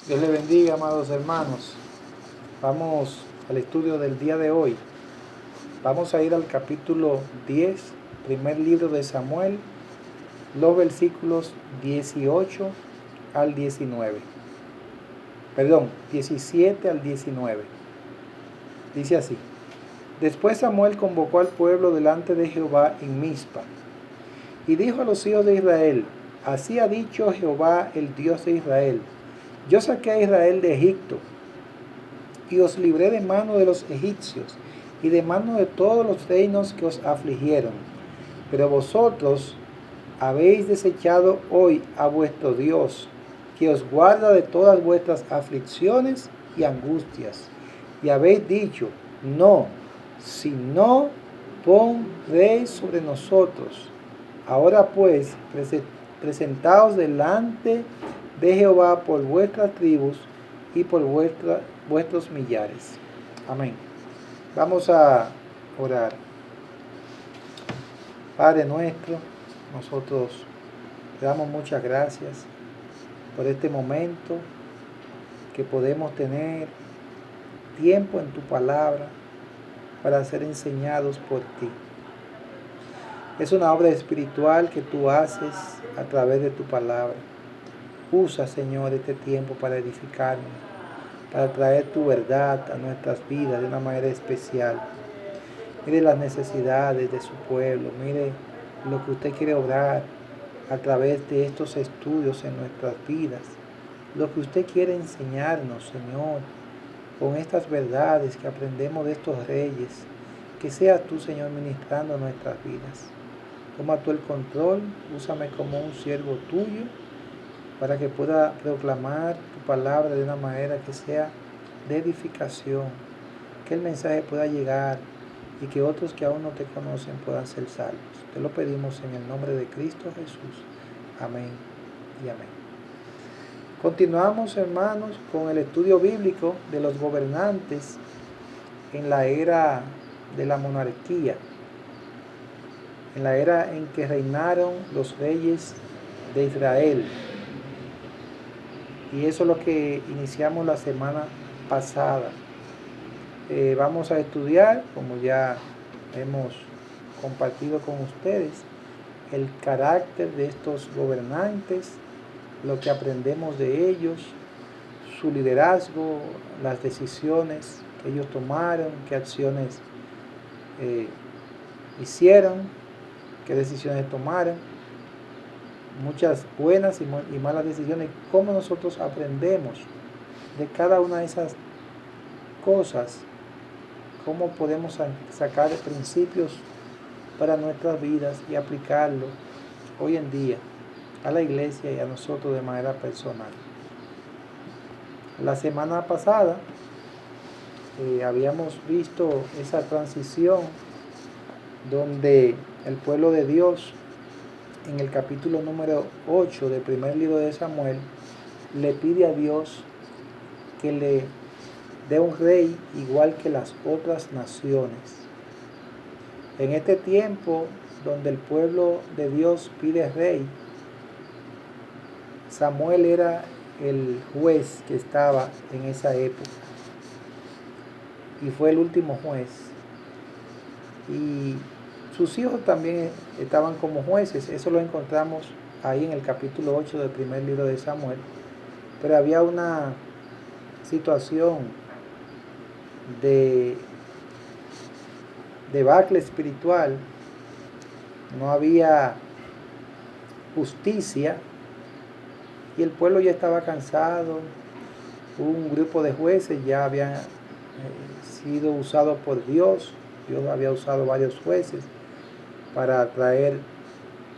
Dios le bendiga, amados hermanos. Vamos al estudio del día de hoy. Vamos a ir al capítulo 10, primer libro de Samuel, los versículos 18 al 19. Perdón, 17 al 19. Dice así: Después Samuel convocó al pueblo delante de Jehová en Mizpa, y dijo a los hijos de Israel: Así ha dicho Jehová, el Dios de Israel: Yo saqué a Israel de Egipto, y os libré de mano de los egipcios, y de mano de todos los reinos que os afligieron. Pero vosotros habéis desechado hoy a vuestro Dios, que os guarda de todas vuestras aflicciones y angustias. Y habéis dicho: No, si no, pon rey sobre nosotros. Ahora pues, presentaos delante de Jehová por vuestras tribus y por vuestros millares. Amén. Vamos a orar. Padre nuestro, nosotros te damos muchas gracias por este momento que podemos tener tiempo en tu palabra para ser enseñados por ti. Es una obra espiritual que tú haces a través de tu palabra. Usa, Señor, este tiempo para edificarnos, para traer tu verdad a nuestras vidas de una manera especial. Mire las necesidades de su pueblo, mire lo que usted quiere obrar a través de estos estudios en nuestras vidas, lo que usted quiere enseñarnos, Señor, con estas verdades que aprendemos de estos reyes. Que seas tú, Señor, ministrando nuestras vidas. Toma tú el control, úsame como un siervo tuyo, para que pueda proclamar tu palabra de una manera que sea de edificación, que el mensaje pueda llegar y que otros que aún no te conocen puedan ser salvos. Te lo pedimos en el nombre de Cristo Jesús. Amén y amén. Continuamos, hermanos, con el estudio bíblico de los gobernantes en la era de la monarquía, en la era en que reinaron los reyes de Israel. Y eso es lo que iniciamos la semana pasada. Vamos a estudiar, como ya hemos compartido con ustedes, el carácter de estos gobernantes, lo que aprendemos de ellos, su liderazgo, las decisiones que ellos tomaron, qué acciones hicieron, qué decisiones tomaron, muchas buenas y malas decisiones, cómo nosotros aprendemos de cada una de esas cosas, cómo podemos sacar principios para nuestras vidas y aplicarlo hoy en día a la iglesia y a nosotros de manera personal. La semana pasada habíamos visto esa transición donde el pueblo de Dios, en el capítulo número 8 del primer libro de Samuel, le pide a Dios que le dé un rey igual que las otras naciones. En este tiempo donde el pueblo de Dios pide rey, Samuel era el juez que estaba en esa época y fue el último juez. Y sus hijos también estaban como jueces. Eso lo encontramos ahí en el capítulo 8 del primer libro de Samuel. Pero había una situación de debacle espiritual. No había justicia y el pueblo ya estaba cansado. Un grupo de jueces ya habían sido usados por Dios. Dios había usado varios jueces para traer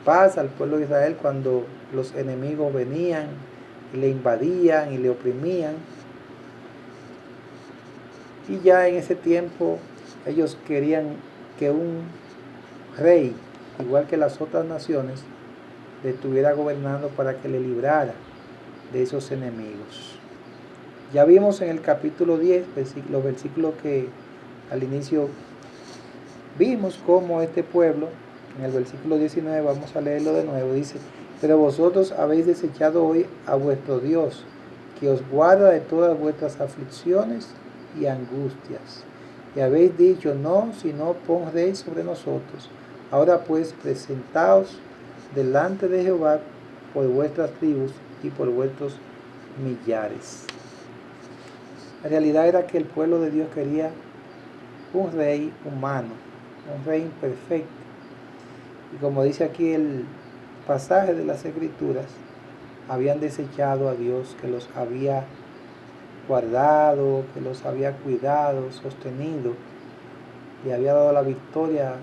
paz al pueblo de Israel cuando los enemigos venían y le invadían y le oprimían. Y ya en ese tiempo ellos querían que un rey, igual que las otras naciones, le estuviera gobernando para que le librara de esos enemigos. Ya vimos en el capítulo 10, los versículos que al inicio vimos cómo este pueblo, en el versículo 19, vamos a leerlo de nuevo, dice: Pero vosotros habéis desechado hoy a vuestro Dios, que os guarda de todas vuestras aflicciones y angustias. Y habéis dicho, no, sino pon rey sobre nosotros. Ahora pues presentaos delante de Jehová por vuestras tribus y por vuestros millares. La realidad era que el pueblo de Dios quería un rey humano, un rey imperfecto. Y como dice aquí el pasaje de las Escrituras, habían desechado a Dios que los había guardado, que los había cuidado, sostenido, y había dado la victoria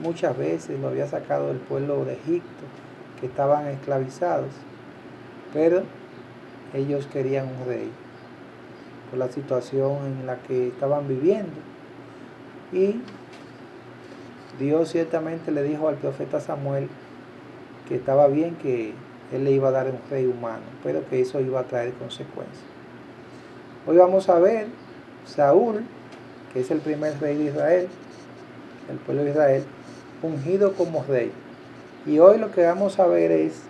muchas veces, lo había sacado del pueblo de Egipto, que estaban esclavizados, pero ellos querían un rey, por la situación en la que estaban viviendo. Y Dios ciertamente le dijo al profeta Samuel que estaba bien que él le iba a dar un rey humano, pero que eso iba a traer consecuencias. Hoy vamos a ver Saúl, que es el primer rey de Israel, el pueblo de Israel, ungido como rey. Y hoy lo que vamos a ver es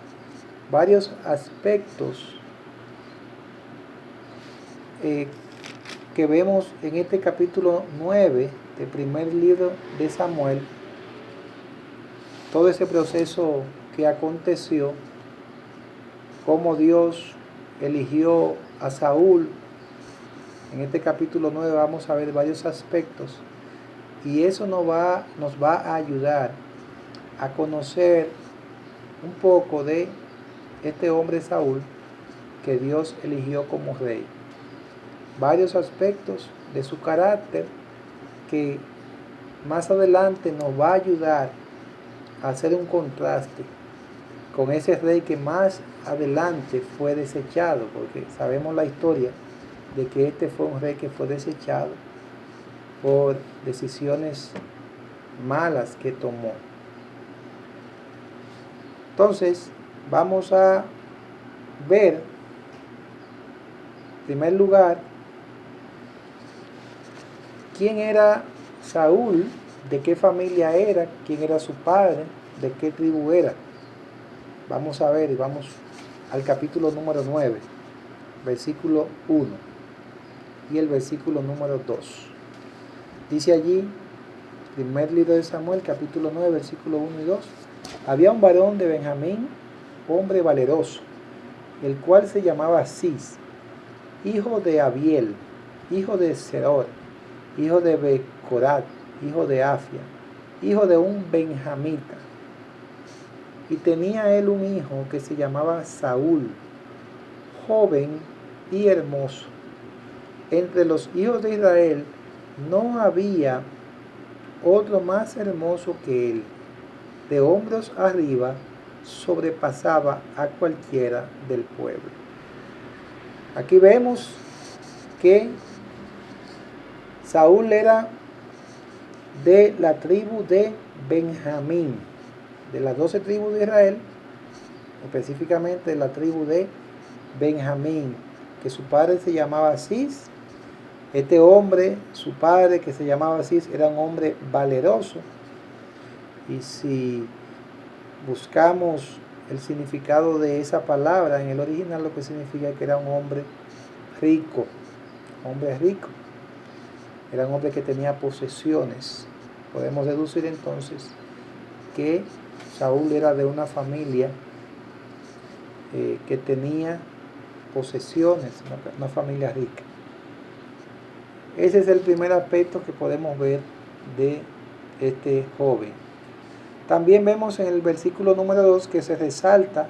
varios aspectos que vemos en este capítulo 9 del primer libro de Samuel. Todo ese proceso que aconteció, cómo Dios eligió a Saúl. En este capítulo 9 vamos a ver varios aspectos y eso nos va a ayudar a conocer un poco de este hombre Saúl que Dios eligió como rey. Varios aspectos de su carácter que más adelante nos va a ayudar a hacer un contraste con ese rey que más adelante fue desechado, porque sabemos la historia de que este fue un rey que fue desechado por decisiones malas que tomó. Entonces, vamos a ver, en primer lugar, quién era Saúl, de qué familia era, quién era su padre, de qué tribu era. Vamos a ver y vamos al capítulo número 9, versículo 1 y el versículo número 2. Dice allí, primer libro de Samuel, capítulo 9, versículo 1 y 2. Había un varón de Benjamín, hombre valeroso, el cual se llamaba Cis, hijo de Abiel, hijo de Seror, hijo de Becorat, hijo de Afia, hijo de un benjamita. Y tenía él un hijo que se llamaba Saúl, joven y hermoso. Entre los hijos de Israel no había otro más hermoso que él. De hombros arriba sobrepasaba a cualquiera del pueblo. Aquí vemos que Saúl era de la tribu de Benjamín, de las 12 tribus de Israel, específicamente de la tribu de Benjamín, que su padre se llamaba Cis. Este hombre, su padre que se llamaba Cis, era un hombre valeroso. Y si buscamos el significado de esa palabra en el original, lo que significa que era un hombre rico. Era un hombre que tenía posesiones. Podemos deducir entonces que Saúl era de una familia que tenía posesiones, una familia rica. Ese es el primer aspecto que podemos ver de este joven. También vemos en el versículo número 2 que se resalta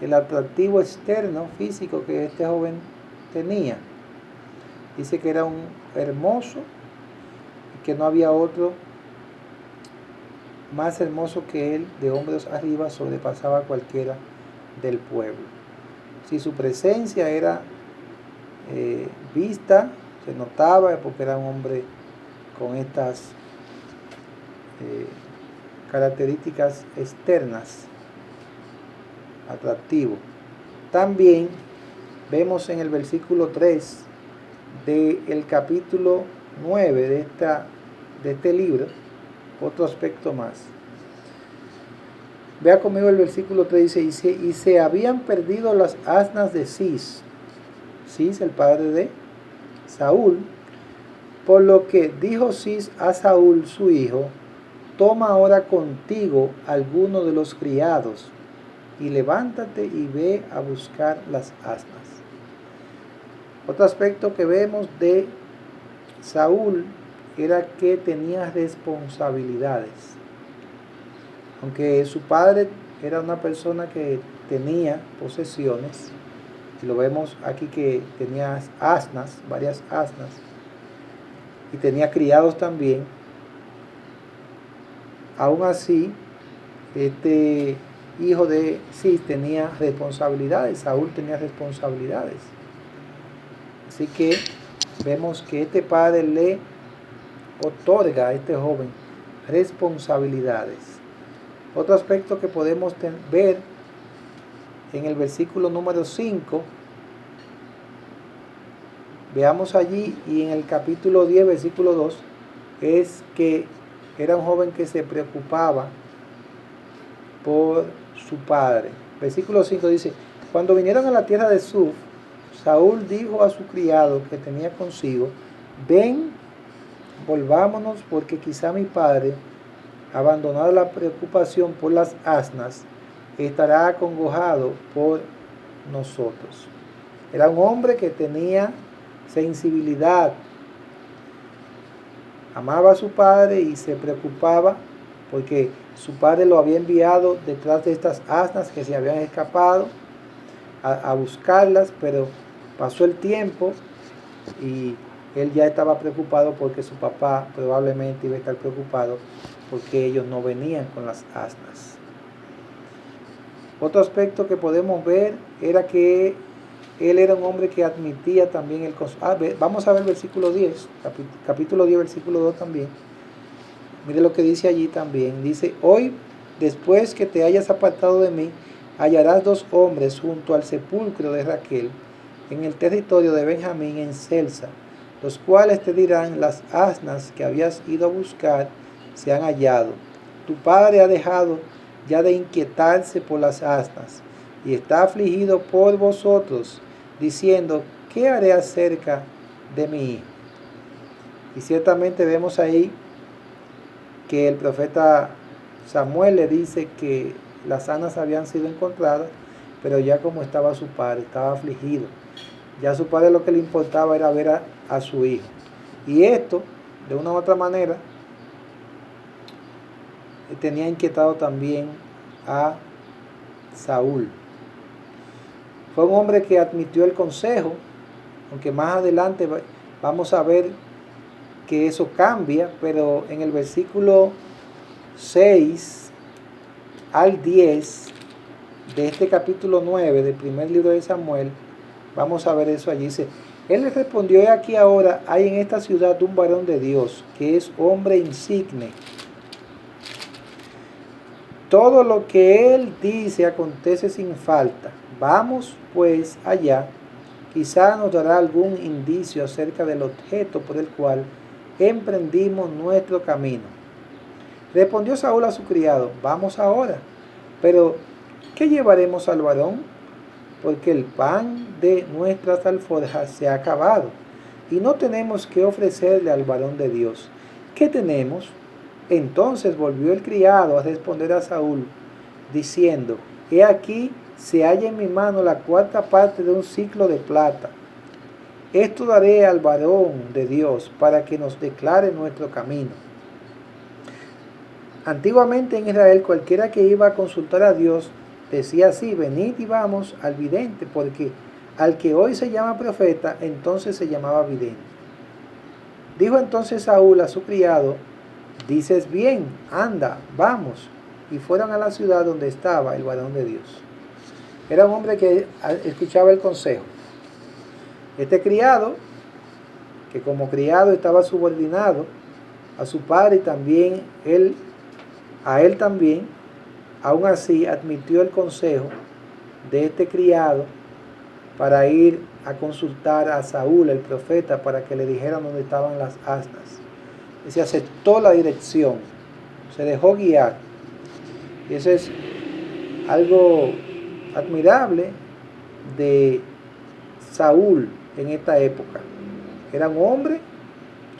el atractivo externo físico que este joven tenía. Dice que era un hermoso y que no había otro más hermoso que él, de hombros arriba sobrepasaba a cualquiera del pueblo. Si su presencia era vista, se notaba porque era un hombre con estas características externas, atractivo. También vemos en el versículo 3 del capítulo 9 de este libro otro aspecto más. Vea conmigo el versículo 3, dice, y se habían perdido las asnas de Cis, Cis, el padre de Saúl, por lo que dijo Cis a Saúl su hijo: toma ahora contigo alguno de los criados y levántate y ve a buscar las asnas. Otro aspecto que vemos de Saúl era que tenía responsabilidades. Aunque su padre era una persona que tenía posesiones, y lo vemos aquí que tenía asnas, varias asnas, y tenía criados también, aún así, este hijo de Cis tenía responsabilidades, Saúl tenía responsabilidades. Así que vemos que este padre le otorga a este joven responsabilidades. Otro aspecto que podemos ver en el versículo número 5, veamos allí, y en el capítulo 10, versículo 2, es que era un joven que se preocupaba por su padre. Versículo 5 dice: cuando vinieron a la tierra de Suf, Saúl dijo a su criado que tenía consigo: ven, volvámonos, porque quizá mi padre, abandonada la preocupación por las asnas, estará acongojado por nosotros. Era un hombre que tenía sensibilidad, amaba a su padre y se preocupaba porque su padre lo había enviado detrás de estas asnas que se habían escapado a buscarlas, pero pasó el tiempo y él ya estaba preocupado porque su papá probablemente iba a estar preocupado porque ellos no venían con las asnas. Otro aspecto que podemos ver era que él era un hombre que admitía también el consuelo. Vamos a ver el versículo 10, capítulo 10, versículo 2 también. Mire lo que dice allí también. Dice: hoy, después que te hayas apartado de mí, hallarás 2 hombres junto al sepulcro de Raquel, en el territorio de Benjamín, en Selsa, los cuales te dirán: las asnas que habías ido a buscar se han hallado. Tu padre ha dejado ya de inquietarse por las asnas, y está afligido por vosotros, diciendo: ¿qué haré acerca de mi hijo? Y ciertamente vemos ahí que el profeta Samuel le dice que las asnas habían sido encontradas, pero ya como estaba su padre, estaba afligido. Ya a su padre lo que le importaba era ver a su hijo. Y esto, de una u otra manera, tenía inquietado también a Saúl. Fue un hombre que admitió el consejo, aunque más adelante vamos a ver que eso cambia, pero en el versículo 6 al 10 de este capítulo 9 del primer libro de Samuel, vamos a ver eso allí. Dice: él le respondió: he aquí ahora hay en esta ciudad un varón de Dios, que es hombre insigne. Todo lo que él dice acontece sin falta. Vamos pues allá, quizá nos dará algún indicio acerca del objeto por el cual emprendimos nuestro camino. Respondió Saúl a su criado: vamos ahora, pero ¿qué llevaremos al varón? Porque el pan de nuestras alforjas se ha acabado, y no tenemos que ofrecerle al varón de Dios. ¿Qué tenemos? Entonces volvió el criado a responder a Saúl, diciendo: he aquí se halla en mi mano la 4ª parte de un siclo de plata. Esto daré al varón de Dios para que nos declare nuestro camino. Antiguamente en Israel, cualquiera que iba a consultar a Dios decía así: venid y vamos al vidente, porque al que hoy se llama profeta, entonces se llamaba vidente. Dijo entonces Saúl a su criado: dices bien, anda, vamos. Y fueron a la ciudad donde estaba el varón de Dios. Era un hombre que escuchaba el consejo. Este criado, que como criado estaba subordinado a su padre y también a él también, aún así admitió el consejo de este criado para ir a consultar a Saúl, el profeta, para que le dijeran dónde estaban las asnas. Y se aceptó la dirección, se dejó guiar. Y eso es algo admirable de Saúl en esta época? Era un hombre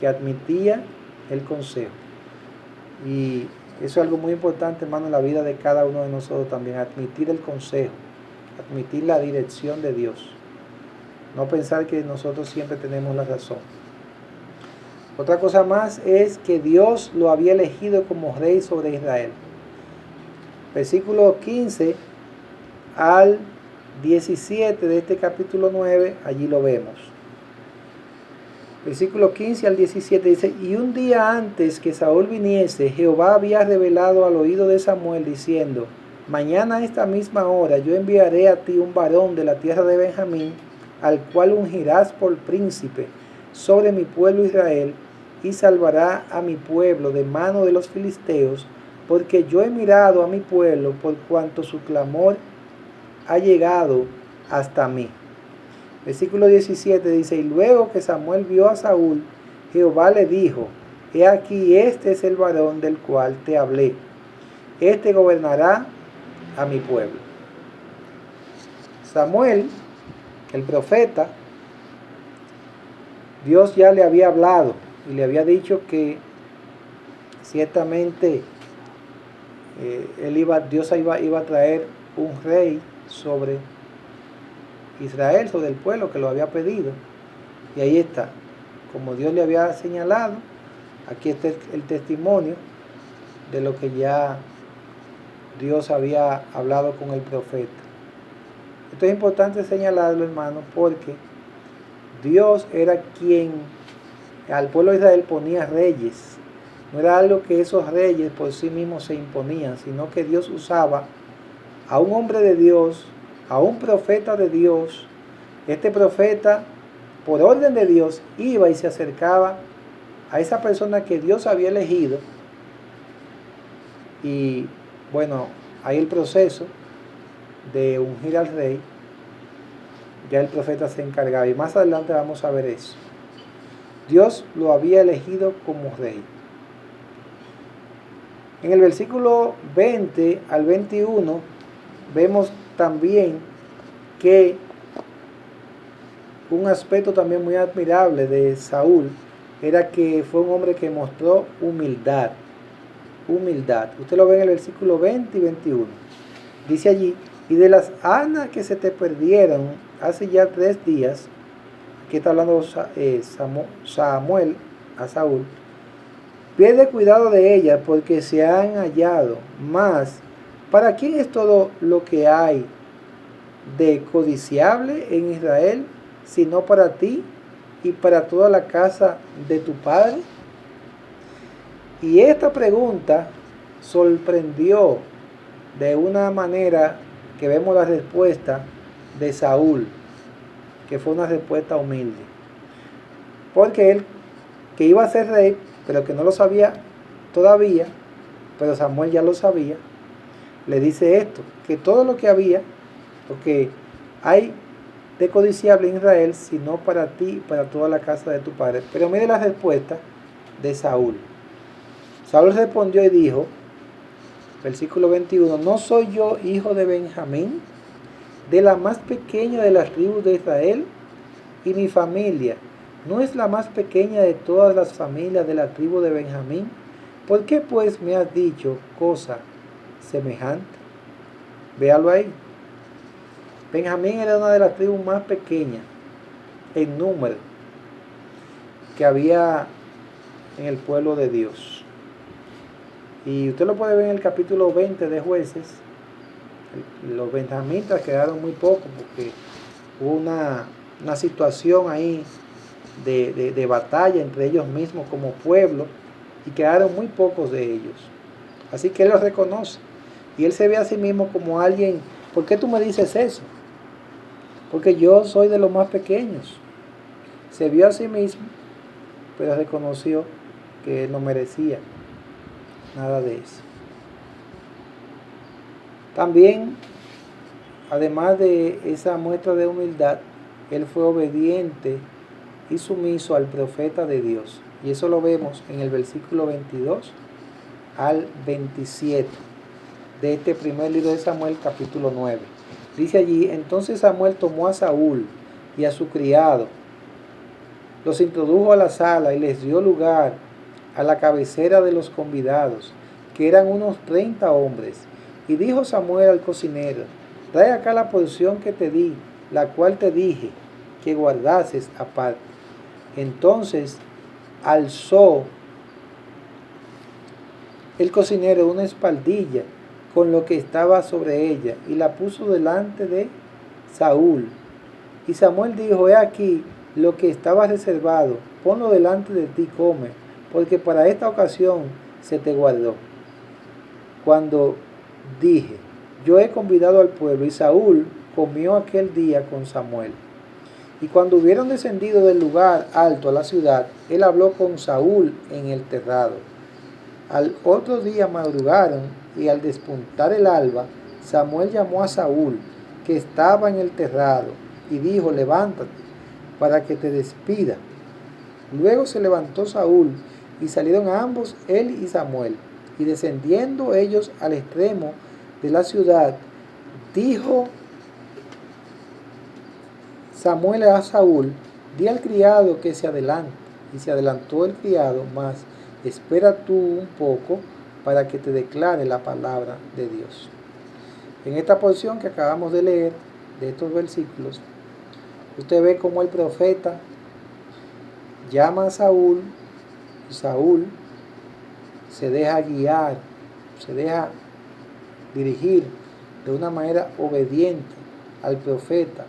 que admitía el consejo. Y eso es algo muy importante, hermano, en la vida de cada uno de nosotros también, admitir el consejo, admitir la dirección de Dios. No pensar que nosotros siempre tenemos la razón. Otra cosa más es que Dios lo había elegido como rey sobre Israel. Versículo 15 al 17 de este capítulo 9, allí lo vemos. Versículo 15 al 17 dice: y un día antes que Saúl viniese, Jehová había revelado al oído de Samuel, diciendo: mañana a esta misma hora yo enviaré a ti un varón de la tierra de Benjamín, al cual ungirás por príncipe sobre mi pueblo Israel, y salvará a mi pueblo de mano de los filisteos, porque yo he mirado a mi pueblo por cuanto su clamor ha llegado hasta mí. Versículo 17 dice: y luego que Samuel vio a Saúl, Jehová le dijo: he aquí, este es el varón del cual te hablé, este gobernará a mi pueblo. Samuel, el profeta, Dios ya le había hablado y le había dicho que ciertamente Dios iba a traer un rey sobre Israel, sobre el pueblo que lo había pedido. Y ahí está, como Dios le había señalado, aquí está el testimonio de lo que ya Dios había hablado con el profeta. Esto es importante señalarlo, hermano, porque Dios era quien al pueblo de Israel ponía reyes. No era algo que esos reyes por sí mismos se imponían, sino que Dios usaba a un hombre de Dios, a un profeta de Dios. Este profeta, por orden de Dios, iba y se acercaba a esa persona que Dios había elegido. Y bueno, hay el proceso de ungir al rey. Ya el profeta se encargaba, y más adelante vamos a ver eso. Dios lo había elegido como rey. En el versículo 20 al 21 vemos también que un aspecto también muy admirable de Saúl era que fue un hombre que mostró humildad. Humildad. Usted lo ve en el versículo 20 y 21. Dice allí: y de las asnas que se te perdieron hace ya 3 días, aquí está hablando Samuel a Saúl, pierde cuidado de ellas porque se han hallado. Mas, ¿para quién es todo lo que hay de codiciable en Israel, sino para ti y para toda la casa de tu padre? Y esta pregunta sorprendió de una manera que vemos la respuesta de Saúl, que fue una respuesta humilde. Porque él, que iba a ser rey, pero que no lo sabía todavía, pero Samuel ya lo sabía, le dice esto: que todo lo que había, porque hay de codiciable en Israel, sino para ti y para toda la casa de tu padre. Pero mire la respuesta de Saúl. Saúl respondió y dijo, versículo 21, ¿no soy yo hijo de Benjamín, de la más pequeña de las tribus de Israel? Y mi familia no es la más pequeña de todas las familias de la tribu de Benjamín. ¿Por qué pues me has dicho cosa semejante? Véalo ahí. Benjamín era una de las tribus más pequeñas en número que había en el pueblo de Dios. Y usted lo puede ver en el capítulo 20 de Jueces. Los benjamitas quedaron muy pocos porque hubo una situación ahí de batalla entre ellos mismos como pueblo, y quedaron muy pocos de ellos. Así que él los reconoce y él se ve a sí mismo como alguien. ¿Por qué tú me dices eso? Porque yo soy de los más pequeños. Se vio a sí mismo, pero reconoció que él no merecía nada de eso. También, además de esa muestra de humildad, él fue obediente y sumiso al profeta de Dios. Y eso lo vemos en el versículo 22 al 27 de este primer libro de Samuel, capítulo 9. Dice allí: entonces Samuel tomó a Saúl y a su criado. Los introdujo a la sala y les dio lugar a la cabecera de los convidados, que eran unos 30 hombres. Y dijo Samuel al cocinero: trae acá la porción que te di, la cual te dije que guardases aparte. Entonces alzó el cocinero una espaldilla con lo que estaba sobre ella y la puso delante de Saúl. Y Samuel dijo: he aquí lo que estaba reservado, ponlo delante de ti, come, porque para esta ocasión se te guardó. Cuando dije: yo he convidado al pueblo, y Saúl comió aquel día con Samuel. Y cuando hubieron descendido del lugar alto a la ciudad, él habló con Saúl en el terrado. Al otro día madrugaron, y al despuntar el alba, Samuel llamó a Saúl, que estaba en el terrado, y dijo: levántate, para que te despida. Luego se levantó Saúl, y salieron ambos, él y Samuel. Y descendiendo ellos al extremo de la ciudad, dijo Samuel a Saúl: di al criado que se adelante. Y se adelantó el criado, mas espera tú un poco para que te declare la palabra de Dios. En esta porción que acabamos de leer, de estos versículos, usted ve cómo el profeta llama a Saúl, y Saúl se deja guiar, se deja dirigir de una manera obediente al profeta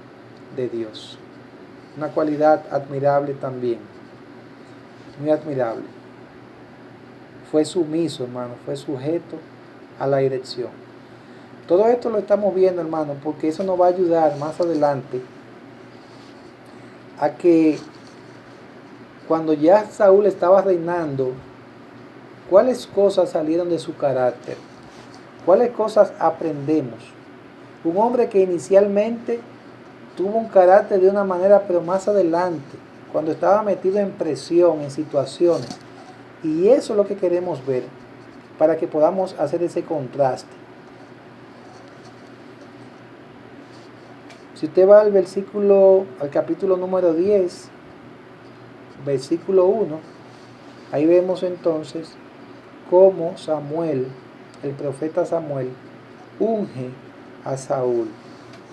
de Dios. Una cualidad admirable también, muy admirable. Fue sumiso, hermano, fue sujeto a la dirección. Todo esto lo estamos viendo, hermano, porque eso nos va a ayudar más adelante a que cuando ya Saúl estaba reinando, ¿cuáles cosas salieron de su carácter? ¿Cuáles cosas aprendemos? Un hombre que inicialmente tuvo un carácter de una manera, pero más adelante, cuando estaba metido en presión, en situaciones. Y eso es lo que queremos ver, para que podamos hacer ese contraste. Si usted va al capítulo número 10, versículo 1, ahí vemos entonces cómo Samuel, el profeta Samuel, unge a Saúl.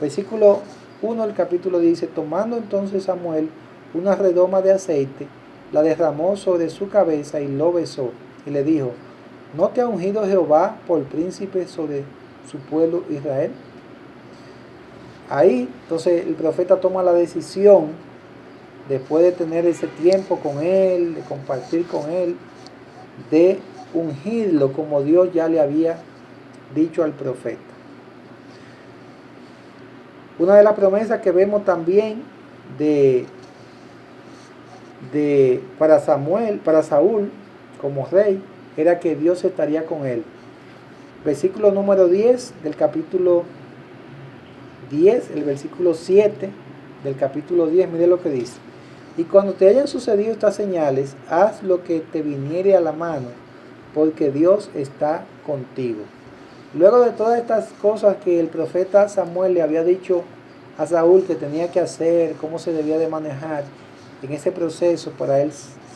Versículo 1 del capítulo dice: tomando entonces Samuel una redoma de aceite, la derramó sobre su cabeza y lo besó, y le dijo: ¿no te ha ungido Jehová por príncipe sobre su pueblo Israel? Ahí entonces el profeta toma la decisión, después de tener ese tiempo con él, de compartir con él, de ungirlo como Dios ya le había dicho al profeta. Una de las promesas que vemos también para Saúl como rey, era que Dios estaría con él. Versículo número 10 del capítulo 10, el versículo 7 del capítulo 10, mire lo que dice: y cuando te hayan sucedido estas señales, haz lo que te viniere a la mano, porque Dios está contigo. Luego de todas estas cosas que el profeta Samuel le había dicho a Saúl que tenía que hacer, cómo se debía de manejar en ese proceso para él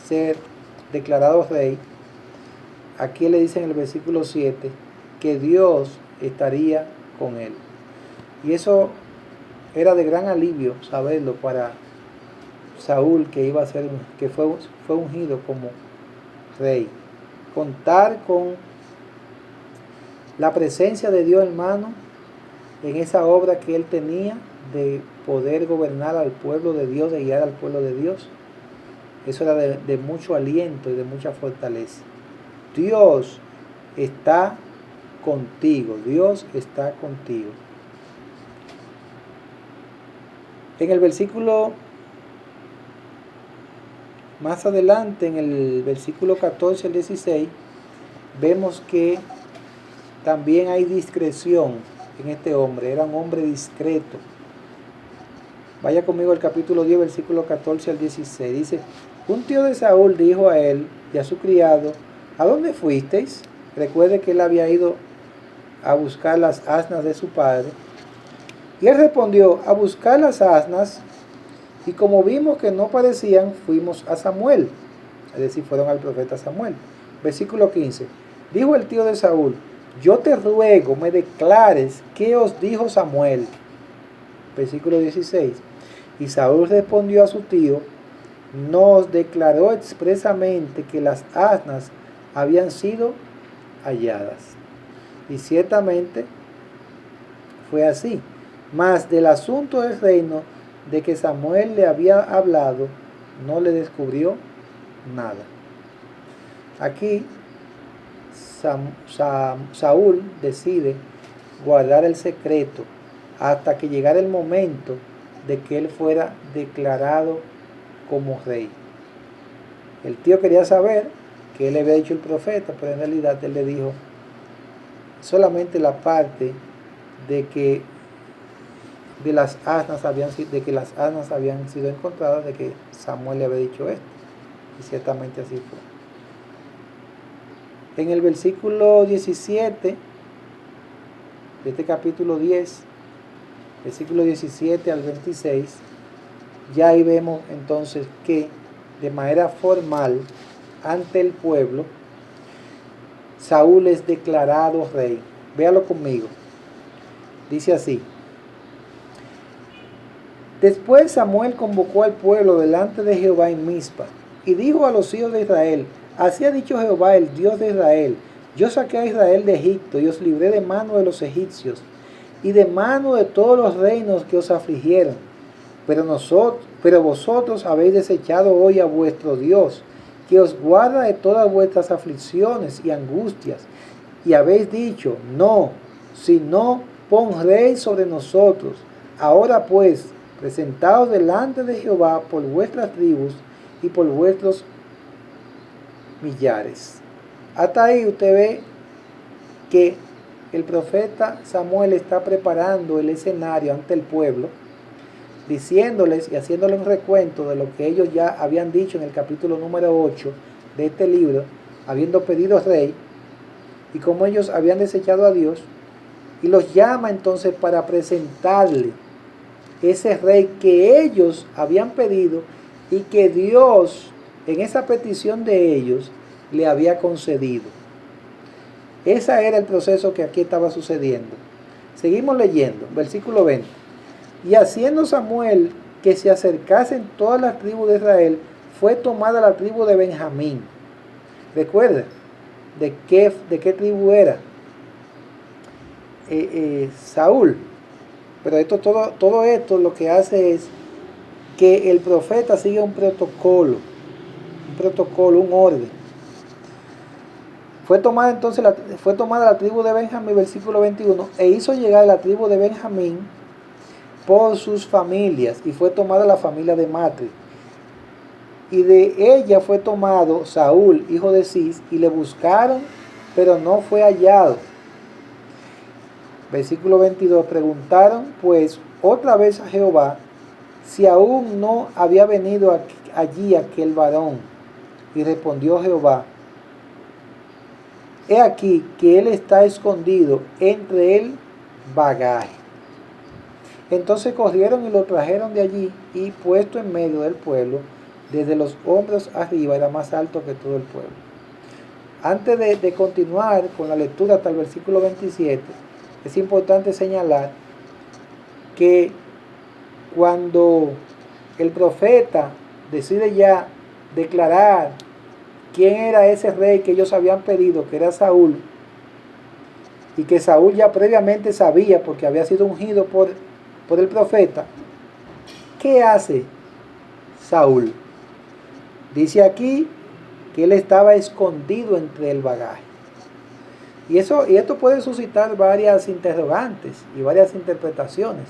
ser declarado rey, aquí le dice en el versículo 7 que Dios estaría con él. Y eso era de gran alivio saberlo para Saúl, que iba a ser, que fue ungido como rey. Contar con la presencia de Dios, hermano, en esa obra que él tenía de poder gobernar al pueblo de Dios, de guiar al pueblo de Dios, eso era de mucho aliento y de mucha fortaleza. Dios está contigo, Dios está contigo. En el versículo más adelante, en el versículo 14 al 16, vemos que también hay discreción en este hombre. Era un hombre discreto. Vaya conmigo al capítulo 10, versículo 14 al 16. Dice: un tío de Saúl dijo a él y a su criado: ¿a dónde fuisteis? Recuerde que él había ido a buscar las asnas de su padre. Y él respondió: a buscar las asnas Y como vimos que no parecían, fuimos a Samuel. Es decir, fueron al profeta Samuel. Versículo 15. Dijo el tío de Saúl: yo te ruego me declares qué os dijo Samuel. Versículo 16. Y Saúl respondió a su tío: nos declaró expresamente que las asnas habían sido halladas. Y ciertamente fue así. Mas del asunto del reino de que Samuel le había hablado, no le descubrió nada. Aquí Saúl decide guardar el secreto hasta que llegara el momento de que él fuera declarado como rey. El tío quería saber que él le había dicho el profeta, pero en realidad él le dijo solamente la parte de que las asnas habían sido encontradas, de que Samuel le había dicho esto. Y ciertamente así fue. En el versículo 17 de este capítulo 10, versículo 17 al 26, ya ahí vemos entonces que de manera formal ante el pueblo Saúl es declarado rey. Véalo conmigo. Dice así: después Samuel convocó al pueblo delante de Jehová en Mizpa y dijo a los hijos de Israel: así ha dicho Jehová, el Dios de Israel: yo saqué a Israel de Egipto y os libré de mano de los egipcios y de mano de todos los reinos que os afligieron. Pero vosotros habéis desechado hoy a vuestro Dios, que os guarda de todas vuestras aflicciones y angustias. Y habéis dicho: no, sino pon rey sobre nosotros. Ahora pues, presentaos delante de Jehová por vuestras tribus y por vuestros millares. Hasta ahí usted ve que el profeta Samuel está preparando el escenario ante el pueblo, diciéndoles y haciéndoles un recuento de lo que ellos ya habían dicho en el capítulo número 8 de este libro, habiendo pedido rey, y cómo ellos habían desechado a Dios, y los llama entonces para presentarle ese rey que ellos habían pedido y que Dios en esa petición de ellos le había concedido. Ese era el proceso que aquí estaba sucediendo. Seguimos leyendo, versículo 20. Y haciendo Samuel que se acercasen todas las tribus de Israel, fue tomada la tribu de Benjamín. Recuerda, ¿de qué tribu era? Saúl. Pero todo esto lo que hace es que el profeta siga un protocolo, un orden. Fue tomada la tribu de Benjamín, versículo 21, e hizo llegar la tribu de Benjamín por sus familias, y fue tomada la familia de Matri. Y de ella fue tomado Saúl, hijo de Cis, y le buscaron, pero no fue hallado. Versículo 22, preguntaron pues otra vez a Jehová si aún no había venido allí aquel varón. Y respondió Jehová: he aquí que él está escondido entre el bagaje. Entonces corrieron y lo trajeron de allí, y puesto en medio del pueblo, desde los hombros arriba, era más alto que todo el pueblo. Antes de continuar con la lectura hasta el versículo 27, es importante señalar que cuando el profeta decide ya declarar quién era ese rey que ellos habían pedido, que era Saúl, y que Saúl ya previamente sabía porque había sido ungido por el profeta, ¿qué hace Saúl? Dice aquí que él estaba escondido entre el bagaje. Y esto puede suscitar varias interrogantes y varias interpretaciones.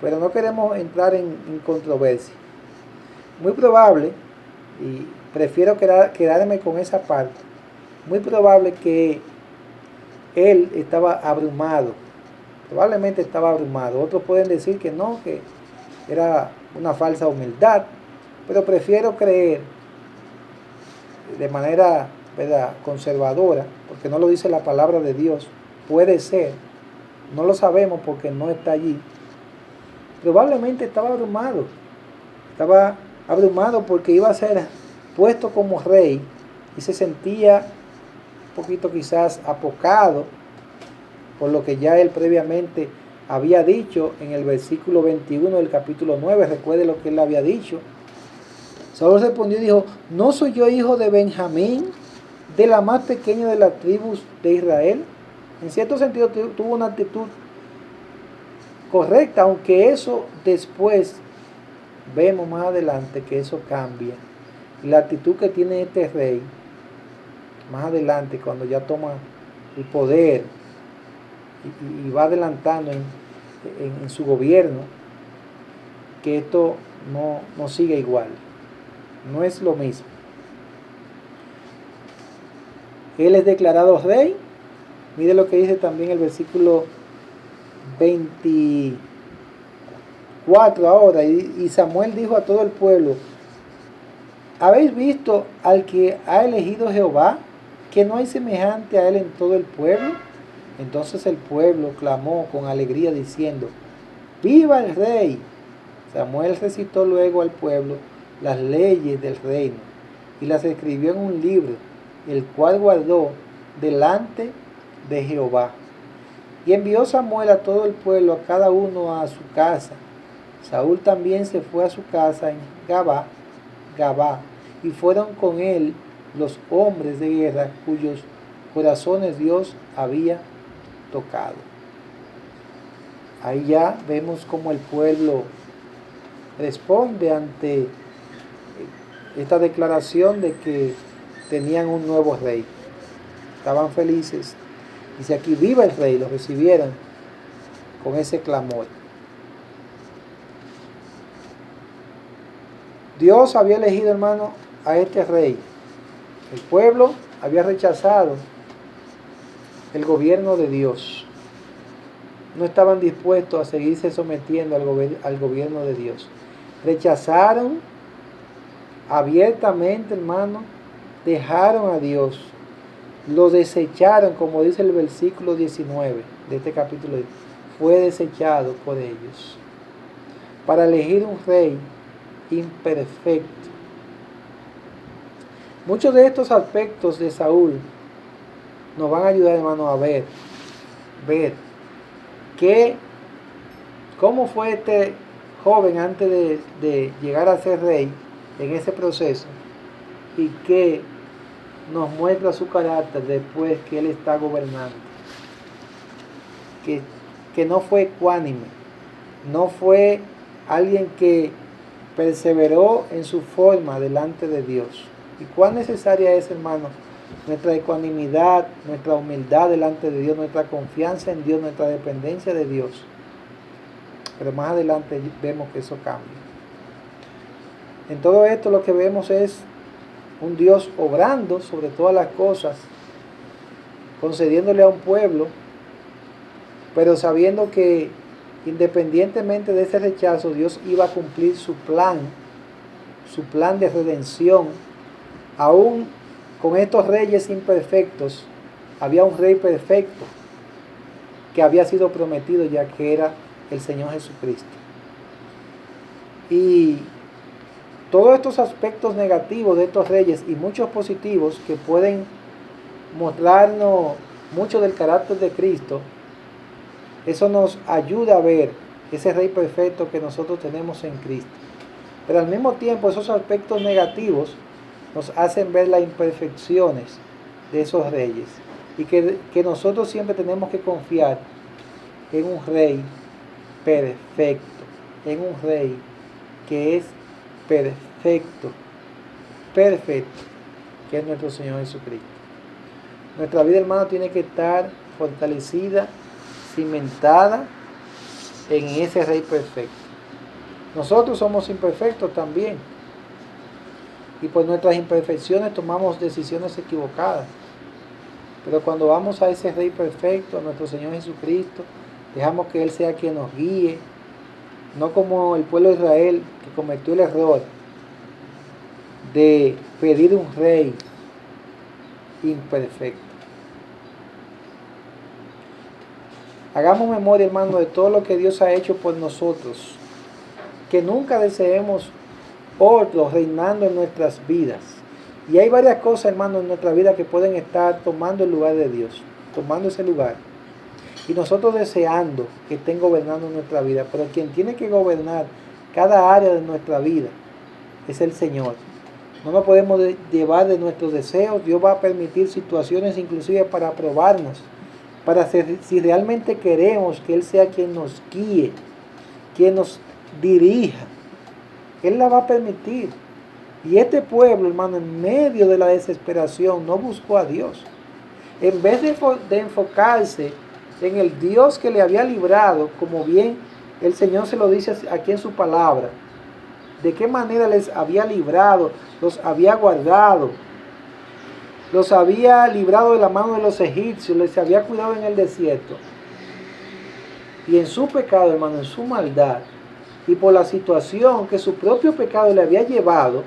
Pero no queremos entrar en controversia. Muy probable, y prefiero quedarme con esa parte, muy probable que él estaba abrumado. Probablemente estaba abrumado. Otros pueden decir que no, que era una falsa humildad. Pero prefiero creer de manera, ¿verdad?, conservadora, porque no lo dice la palabra de Dios. Puede ser, no lo sabemos porque no está allí. probablemente estaba abrumado porque iba a ser puesto como rey y se sentía un poquito quizás apocado por lo que ya él previamente había dicho en el versículo 21 del capítulo 9. Recuerde lo que él había dicho. Saúl respondió y dijo: ¿no soy yo hijo de Benjamín, de la más pequeña de las tribus de Israel? En cierto sentido tuvo una actitud correcta, aunque eso después vemos más adelante que eso cambia. La actitud que tiene este rey más adelante, cuando ya toma el poder y va adelantando en su gobierno, que esto no sigue igual, no es lo mismo. Él es declarado rey. Mire lo que dice también el versículo 24 ahora. Y Samuel dijo a todo el pueblo: ¿habéis visto al que ha elegido Jehová, que no hay semejante a él en todo el pueblo? Entonces el pueblo clamó con alegría diciendo: ¡viva el rey! Samuel recitó luego al pueblo las leyes del reino y las escribió en un libro, el cual guardó delante de Jehová. Y envió Samuel a todo el pueblo, a cada uno a su casa. Saúl también se fue a su casa en Gabá, y fueron con él los hombres de guerra cuyos corazones Dios había tocado. Ahí ya vemos cómo el pueblo responde ante esta declaración de que tenían un nuevo rey. Estaban felices. Dice aquí: viva el rey. Lo recibieron con ese clamor. Dios había elegido, hermano, a este rey. El pueblo había rechazado el gobierno de Dios. No estaban dispuestos a seguirse sometiendo al gobierno de Dios. Rechazaron abiertamente, hermano, dejaron a Dios, lo desecharon, como dice el versículo 19 de este capítulo. Fue desechado por ellos para elegir un rey imperfecto. Muchos de estos aspectos de Saúl nos van a ayudar, hermano, a ver cómo fue este joven antes de llegar a ser rey en ese proceso, y que nos muestra su carácter después que él está gobernando. Que no fue ecuánime, no fue alguien que perseveró en su forma delante de Dios. Y cuán necesaria es, hermano, nuestra ecuanimidad, nuestra humildad delante de Dios, nuestra confianza en Dios, nuestra dependencia de Dios. Pero más adelante vemos que eso cambia. En todo esto lo que vemos es un Dios obrando sobre todas las cosas, concediéndole a un pueblo, pero sabiendo que independientemente de ese rechazo, Dios iba a cumplir su plan de redención. Aún con estos reyes imperfectos, había un rey perfecto que había sido prometido, ya que era el Señor Jesucristo. Y todos estos aspectos negativos de estos reyes y muchos positivos que pueden mostrarnos mucho del carácter de Cristo, eso nos ayuda a ver ese rey perfecto que nosotros tenemos en Cristo. Pero al mismo tiempo esos aspectos negativos nos hacen ver las imperfecciones de esos reyes, y que nosotros siempre tenemos que confiar en un rey perfecto, en un rey que es perfecto, que es nuestro Señor Jesucristo. Nuestra vida, hermano, tiene que estar fortalecida, cimentada en ese rey perfecto. Nosotros somos imperfectos también, y por nuestras imperfecciones tomamos decisiones equivocadas. Pero cuando vamos a ese rey perfecto, a nuestro Señor Jesucristo, dejamos que Él sea quien nos guíe, no como el pueblo de Israel, que cometió el error de pedir un rey imperfecto. Hagamos memoria, hermano, de todo lo que Dios ha hecho por nosotros que nunca deseemos otros reinando en nuestras vidas. Y hay varias cosas, hermanos, en nuestra vida que pueden estar tomando el lugar de Dios, tomando ese lugar. Y nosotros deseando que estén gobernando nuestra vida. Pero quien tiene que gobernar cada área de nuestra vida es el Señor. No nos podemos llevar de nuestros deseos. Dios va a permitir situaciones inclusive para probarnos, para si realmente queremos que Él sea quien nos guíe, quien nos dirija. Él la va a permitir. Y este pueblo, hermano, en medio de la desesperación, no buscó a Dios. En vez de enfocarse en el Dios que le había librado, como bien el Señor se lo dice aquí en su palabra, de qué manera les había librado, los había guardado, los había librado de la mano de los egipcios, les había cuidado en el desierto. Y en su pecado, hermano, en su maldad, y por la situación que su propio pecado le había llevado,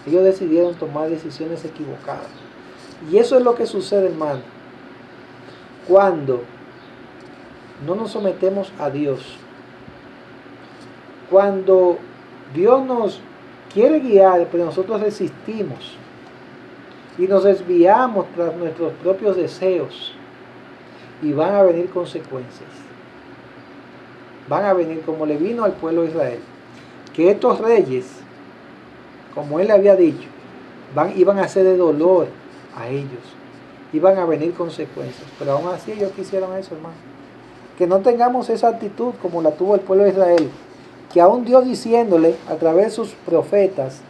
ellos decidieron tomar decisiones equivocadas. Y eso es lo que sucede, hermano, cuando no nos sometemos a Dios. Cuando Dios nos quiere guiar, pero nosotros resistimos y nos desviamos tras nuestros propios deseos, y van a venir consecuencias. Van a venir como le vino al pueblo de Israel, que estos reyes, como él le había dicho, iban a ser de dolor a ellos, iban a venir consecuencias. Pero aún así ellos quisieron eso, hermano. Que no tengamos esa actitud como la tuvo el pueblo de Israel, que aún Dios diciéndole a través de sus profetas,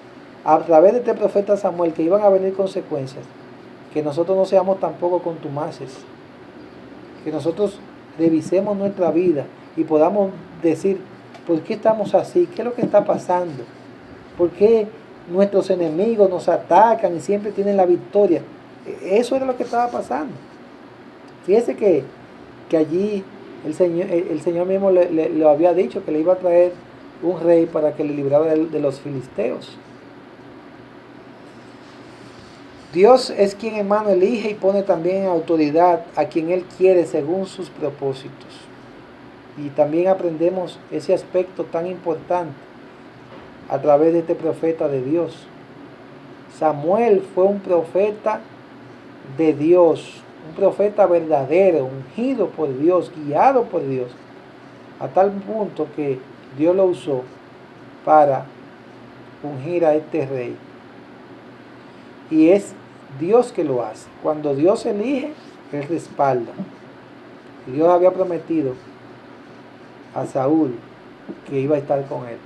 a través de este profeta Samuel, que iban a venir consecuencias, que nosotros no seamos tampoco contumaces, que nosotros revisemos nuestra vida y podamos decir, ¿por qué estamos así? ¿Qué es lo que está pasando? ¿Por qué nuestros enemigos nos atacan y siempre tienen la victoria? Eso era lo que estaba pasando. Fíjese que allí el Señor mismo le había dicho que le iba a traer un rey para que le librara de los filisteos. Dios es quien, hermano, elige y pone también en autoridad a quien Él quiere según sus propósitos. Y también aprendemos ese aspecto tan importante a través de este profeta de Dios. Samuel fue un profeta de Dios, un profeta verdadero, ungido por Dios, guiado por Dios, a tal punto que Dios lo usó para ungir a este rey. Y es Dios que lo hace. Cuando Dios elige, Él respalda. Y Dios había prometido a Saúl que iba a estar con él.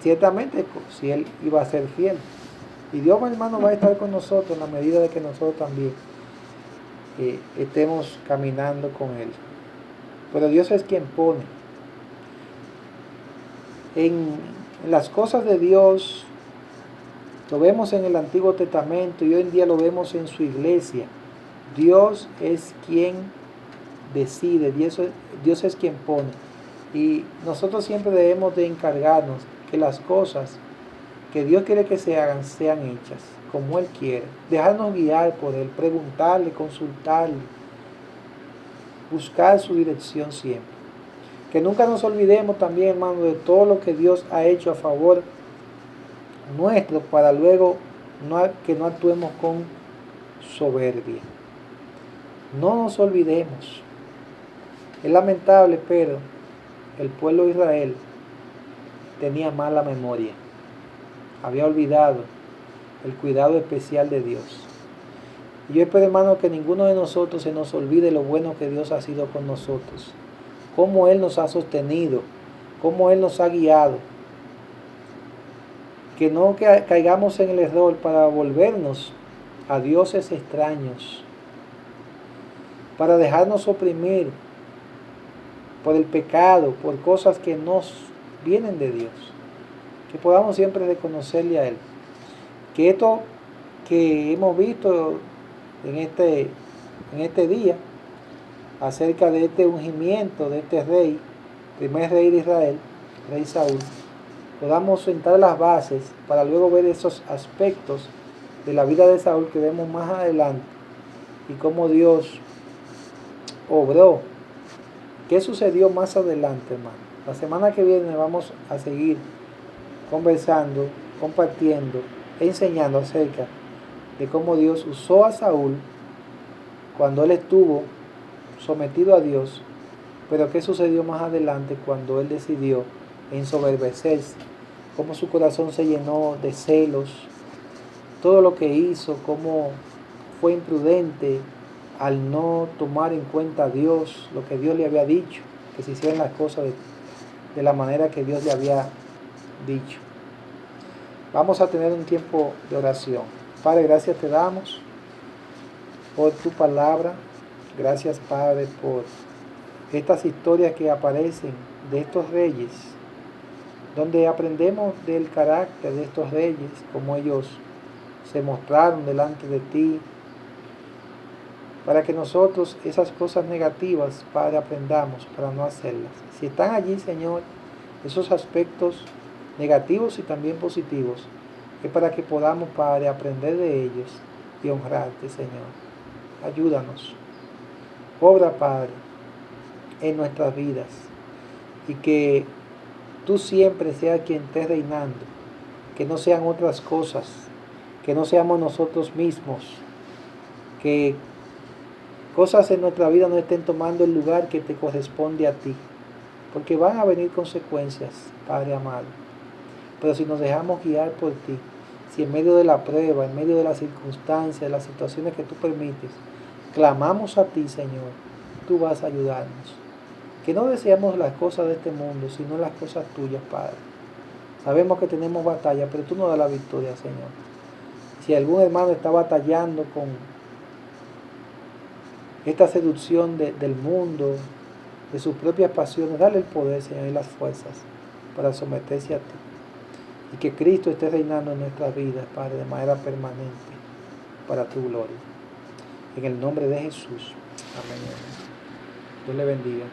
Ciertamente, si él iba a ser fiel. Y Dios, hermano, va a estar con nosotros en la medida de que nosotros también estemos caminando con Él. Pero Dios es quien pone. En las cosas de Dios, lo vemos en el Antiguo Testamento y hoy en día lo vemos en su iglesia. Dios es quien decide, Dios es quien pone. Y nosotros siempre debemos de encargarnos que las cosas que Dios quiere que se hagan, sean hechas como Él quiere. Dejarnos guiar por Él, preguntarle, consultarle, buscar su dirección siempre. Que nunca nos olvidemos también, hermano, de todo lo que Dios ha hecho a favor nuestro, para luego que no actuemos con soberbia. No nos olvidemos. Es lamentable, pero el pueblo de Israel tenía mala memoria. Había olvidado el cuidado especial de Dios. Y yo espero, hermano, que ninguno de nosotros se nos olvide lo bueno que Dios ha sido con nosotros, cómo Él nos ha sostenido, cómo Él nos ha guiado. Que no caigamos en el error para volvernos a dioses extraños, para dejarnos oprimir por el pecado, por cosas que nos vienen de Dios. Que podamos siempre reconocerle a Él. Que esto que hemos visto en este día, acerca de este ungimiento de este rey, primer rey de Israel, rey Saúl, podamos sentar las bases para luego ver esos aspectos de la vida de Saúl que vemos más adelante y cómo Dios obró. ¿Qué sucedió más adelante, hermano? La semana que viene vamos a seguir conversando, compartiendo, enseñando acerca de cómo Dios usó a Saúl cuando él estuvo sometido a Dios, pero qué sucedió más adelante cuando él decidió ensoberbecerse, cómo su corazón se llenó de celos, todo lo que hizo, cómo fue imprudente al no tomar en cuenta a Dios, lo que Dios le había dicho, que se hicieran las cosas de la manera que Dios le había dicho. Vamos a tener un tiempo de oración. Padre, gracias te damos por tu palabra. Gracias, Padre, por estas historias que aparecen de estos reyes, donde aprendemos del carácter de estos reyes, cómo ellos se mostraron delante de ti, para que nosotros esas cosas negativas, Padre, aprendamos para no hacerlas. Si están allí, Señor, esos aspectos negativos y también positivos, es para que podamos, Padre, aprender de ellos y honrarte, Señor. Ayúdanos. Obra, Padre, en nuestras vidas, y que tú siempre seas quien estés reinando, que no sean otras cosas, que no seamos nosotros mismos, que cosas en nuestra vida no estén tomando el lugar que te corresponde a ti, porque van a venir consecuencias, Padre amado. Pero si nos dejamos guiar por ti, si en medio de la prueba, en medio de las circunstancias, de las situaciones que tú permites, clamamos a ti, Señor, tú vas a ayudarnos. Que no deseamos las cosas de este mundo, sino las cosas tuyas, Padre. Sabemos que tenemos batalla, pero tú nos das la victoria, Señor. Si algún hermano está batallando con esta seducción del mundo, de sus propias pasiones, dale el poder, Señor, y las fuerzas para someterse a ti. Y que Cristo esté reinando en nuestras vidas, Padre, de manera permanente, para tu gloria. En el nombre de Jesús. Amén. Dios le bendiga.